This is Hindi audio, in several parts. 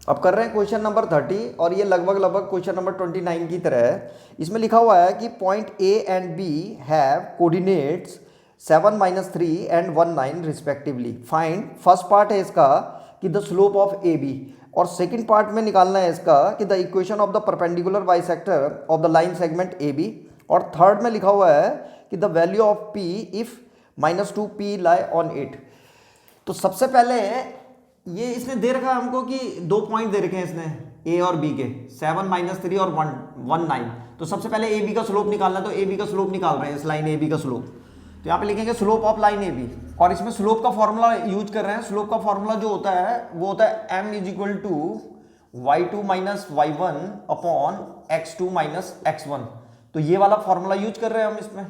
अब कर रहे हैं क्वेश्चन नंबर 30 और ये लगभग लगभग क्वेश्चन नंबर 29 की तरह है। इसमें लिखा हुआ है कि point A and B have coordinates 7-3 and 19 respectively. Find, first part है इसका कि the slope of A B, और सेकंड पार्ट में निकालना है इसका कि the equation of the perpendicular bisector of the line segment A B, और थर्ड में लिखा हुआ है कि the value of P if -2p lie on it. तो सबसे पहले ये इसने दे रखा है हमको कि दो पॉइंट दे रखे हैं इसने ए और बी के, 7-3 और 1-9। तो सबसे पहले ए बी का स्लोप निकालना है, तो ए बी का स्लोप निकाल रहे हैं, इस लाइन ए बी का स्लोप। तो यहाँ पे लिखेंगे slope of line A B, और इसमें स्लोप का फॉर्मूला यूज कर रहे हैं। स्लोप का फॉर्मूला जो होता है वो होता है m is equal to y2 minus y1 upon x2 minus x1। तो ये वाला फॉर्मूला यूज कर रहे हैं हम इसमें।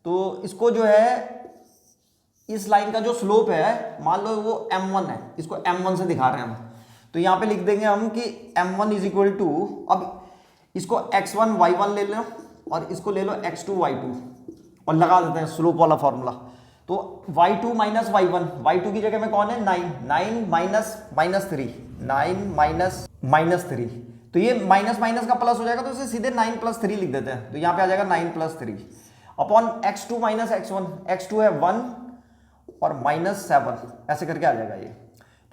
तो इसको जो है, इस लाइन का जो स्लोप है मान लो वो m1 है, इसको m1 से दिखा रहे हैं हम। तो यहाँ पे लिख देंगे हम कि m1 इज इक्वल टू, अब इसको x1 y1 ले लो और इसको ले लो x2 y2 और लगा देते हैं स्लोप वाला फॉर्मूला। तो y2 माइनस y1, y2 की जगह में कौन है 9, 9 माइनस 3, 9 माइनस 3। तो ये माइनस माइनस का प्लस हो जाएगा, तो इसे सीधे 9 + 3 लिख देते हैं। तो यहाँ पे आ जाएगा 9 + 3 upon x2 minus x1, x2 है 1 और -7, ऐसे करके आ जाएगा ये।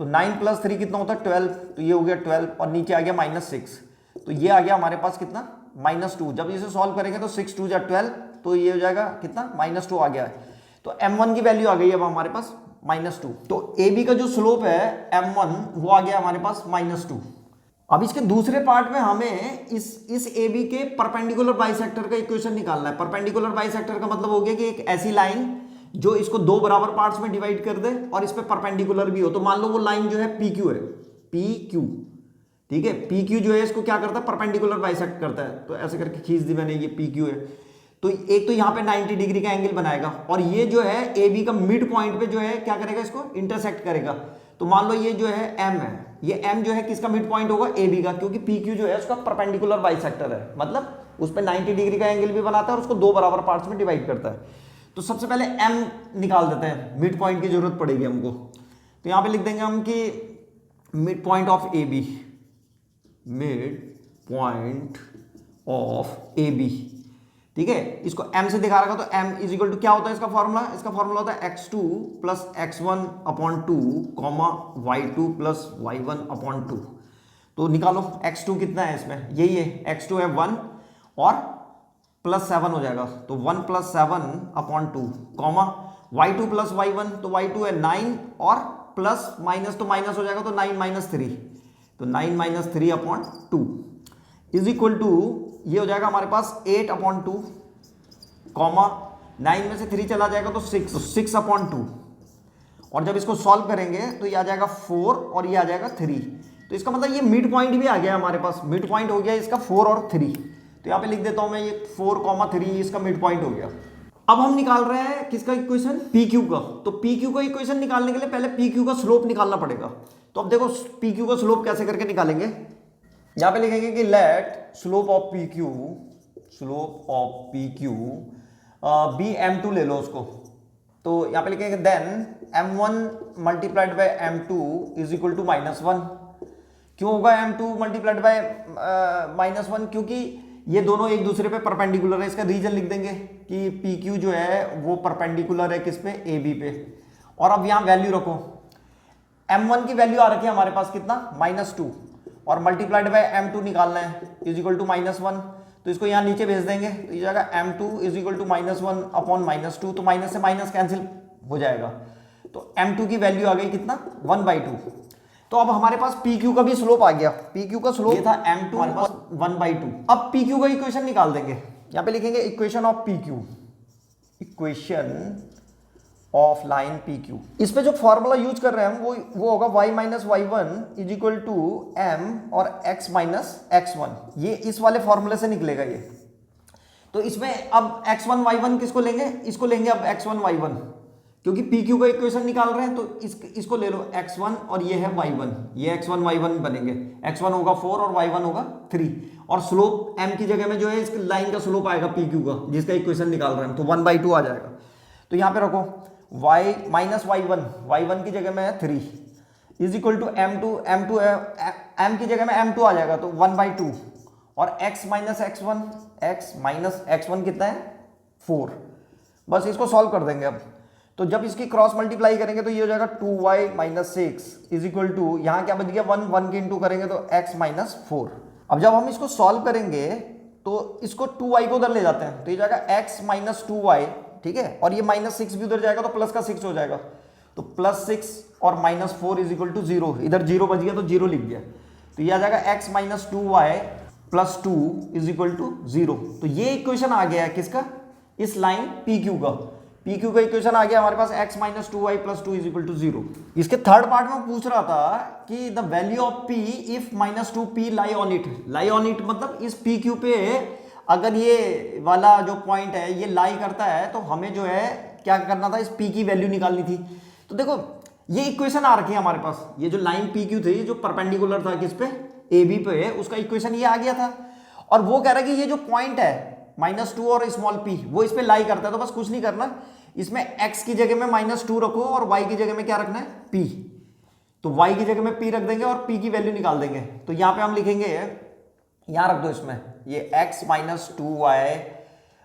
तो 9 + 3 कितना होता है 12, तो ये हो गया 12 और नीचे आ गया -6। तो ये आ गया हमारे पास कितना -2। जब इसे सॉल्व करेंगे तो 6 2 12, तो ये हो जाएगा कितना -2 आ गया है। तो m1 की वैल्यू आ गई अब हमारे पास -2। तो AB का जो स्लोप है m1 वो आ गया हमारे पास -2। अब इसके दूसरे पार्ट में हमें इस AB के परपेंडिकुलर बाइसेक्टर का इक्वेशन निकालना है। परपेंडिकुलर बाइसेक्टर का मतलब हो गया कि एक ऐसी लाइन जो इसको दो बराबर पार्ट्स में डिवाइड कर दे और इस पे परपेंडिकुलर भी हो। तो मान लो वो लाइन जो है PQ है, PQ, ठीक है। PQ जो है इसको क्या करता है, परपेंडिकुलर बाइसेक्ट करता है। तो ऐसे करके खींच दी मैंने, ये PQ है। तो एक तो यहाँ पे 90 डिग्री का एंगल बनाएगा, और ये जो है AB का मिड पॉइंट पे जो है क्या करेगा, इसको इंटरसेक्ट करेगा। तो मान लो ये जो है M है, ये M जो है किसका मिड पॉइंट होगा, AB का, क्योंकि PQ जो है उसका परपेंडिकुलर बाइसेक्टर है, मतलब उस पर 90 डिग्री का एंगल भी बनाता है और उसको दो बराबर पार्ट्स में डिवाइड करता है। तो सबसे पहले M निकाल देते हैं, मिड पॉइंट की जरूरत पड़ेगी हमको। तो यहाँ पे लिख देंगे हम कि mid point of AB, mid point of AB, ठीक है। इसको M से दिखा रखा, तो M इज इक्वल टू क्या होता है इसका फॉर्मूला, इसका फॉर्मूला होता है x2 + x1 upon 2, y2 + y1 upon 2। तो निकालो x2 कितना है इसमें, यही है x2 है 1 और +7 हो जाएगा, तो 1 + 7 अपॉन 2, y2 + y1, तो y2 है 9 और प्लस माइनस तो माइनस हो जाएगा, तो 9 - 3, तो 9 - 3 अपॉन 2 इज इक्वल टू, ये हो जाएगा हमारे पास 8 अपॉन 2, 9 में से 3 चला जाएगा तो 6, तो 6 अपॉन 2। और जब इसको सॉल्व करेंगे तो ये आ जाएगा 4 और ये आ जाएगा 3। तो इसका मतलब ये मिड पॉइंट भी आ गया हमारे पास, मिड पॉइंट हो गया इसका 4 और 3। तो यहाँ पे लिख देता हूं मैं, ये 4, 3 इसका मिड पॉइंट हो गया। अब हम निकाल रहे हैं किसका इक्वेशन, PQ का। तो PQ का इक्वेशन निकालने के लिए पहले PQ का स्लोप निकालना पड़ेगा। तो अब देखो PQ का स्लोप कैसे करके निकालेंगे। यहाँ पे लिखेंगे कि let slope of PQ, slope of PQ be M2 ले लो उसको। तो यहाँ पे लिखेंगे then M1 × M2 is equal to -1। क्यों होगा M2 × -1, क्योंकि ये दोनों एक दूसरे पे परपेंडिकुलर है। इसका रीजन लिख देंगे कि PQ जो है वो परपेंडिकुलर है किस पे, AB पे। और अब यहाँ वैल्यू रखो, M1 की वैल्यू आ रखी है हमारे पास कितना, -2, और × M2 निकालना है इज इक्वल टू -1। तो इसको यहाँ नीचे भेज देंगे, तो ये जाएगा M2 is equal to -1 upon -2, तो माइनस से माइनस कैंसिल हो जाएगा। तो M2 की वैल्यू आ गई कितना, 1/2। तो अब हमारे पास PQ का भी स्लोप आ गया। PQ का स्लोप ये था M2 हमारे पास 1/2। अब PQ का इक्वेशन निकाल देंगे। यहाँ पे लिखेंगे equation of PQ, equation of line PQ। इस पे जो फॉर्मूला यूज कर रहे हैं हम वो होगा y - y1 is equal to m और x - x1। ये इस वाले फॉर्मूले से निकलेगा ये। तो इसमें अब x1 y1 किसको लेंगे, इसको लेंगे अब x1 y1, क्योंकि PQ का इक्वेशन निकाल रहे हैं। तो इसको ले लो x1 और ये है y1, ये x1 y1 बनेंगे। x1 होगा 4 और y1 होगा 3, और स्लोप m की जगह में जो है इस लाइन का स्लोप आएगा PQ का, जिसका इक्वेशन निकाल रहे हैं, तो 1/2 आ जाएगा। तो यहाँ पे रखो y - y1 की जगह में है 3, इज इक्वल टू m2 है, m की जगह में m2 आ जाएगा तो 1/2 और x माइनस x1 कितना है 4। बस इसको सॉल्व कर देंगे अब। तो जब इसकी क्रॉस मल्टीप्लाई करेंगे तो ये हो जाएगा 2y minus 6 is equal to, यहाँ क्या बच गया 1 के इंटू करेंगे तो x माइनस 4। अब जब हम इसको सॉल्व करेंगे तो इसको 2y को उधर ले जाते हैं तो ये जाएगा x माइनस 2y, ठीक है, और ये माइनस 6 भी उधर जाएगा तो प्लस का 6 हो जाएगा, तो प्लस 6 और माइनस 4 इज इक्वल टू 0। इधर 0 बच गया तो 0 लिख दिया, तो ये आ जाएगा x minus 2y plus 2 is equal to 0। तो ये इक्वेशन आ गया है किसका, इस लाइन PQ का, PQ का इक्वेशन आ गया हमारे पास x minus 2y plus 2 is equal to 0। इसके थर्ड पार्ट में पूछ रहा था कि the value of P if minus 2P lie on it. Lie on it मतलब इस PQ पे अगर ये वाला जो पॉइंट है ये लाई करता है तो हमें जो है क्या करना था, इस P की वैल्यू निकालनी थी। तो देखो ये इक्वेशन आ रखी है हमारे पास, ये जो लाइन PQ थी जो परपेंडिकुलर था किस पे, AB पे, उसका इक्वेशन ये आ गया था। और वो कह रहा है कि ये जो पॉइंट है -2 और स्मॉल p वो इस पे लाई करता है, तो बस कुछ नहीं करना, इसमें x की जगह में -2 रखो और y की जगह में क्या रखना है p। तो y की जगह में p रख देंगे और p की वैल्यू निकाल देंगे। तो यहां पे हम लिखेंगे, यहां रख दो इसमें ये x minus 2y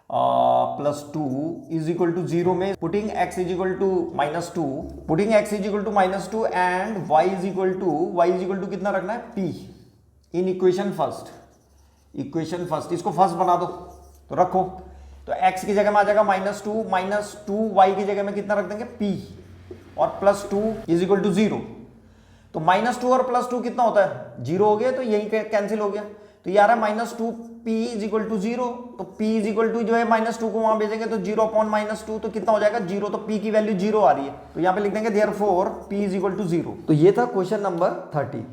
plus 2 is equal to 0 में putting x is equal to -2, putting x is equal to -2 and y is equal to कितना रखना है p इन इक्वेशन फर्स्ट। इसको फर्स्ट बना दो तो रखो, तो x की जगह में आ जाएगा -2 y की जगह में कितना रख देंगे p और प्लस 2 इज इक्वल टू 0। तो -2 और प्लस 2 कितना होता है 0 हो गया, तो यही कैंसिल हो गया। तो ये आ रहा है -2p इज इक्वल टू 0, तो p इज इक्वल टू जो है -2 को वहां भेजेंगे तो 0 अपॉन -2 तो कितना हो जाएगा 0, तो p की वैल्यू 0 आ रही है, तो यहाँ पे लिख देंगे therefore p is equal to 0। तो ये था क्वेश्चन नंबर 30।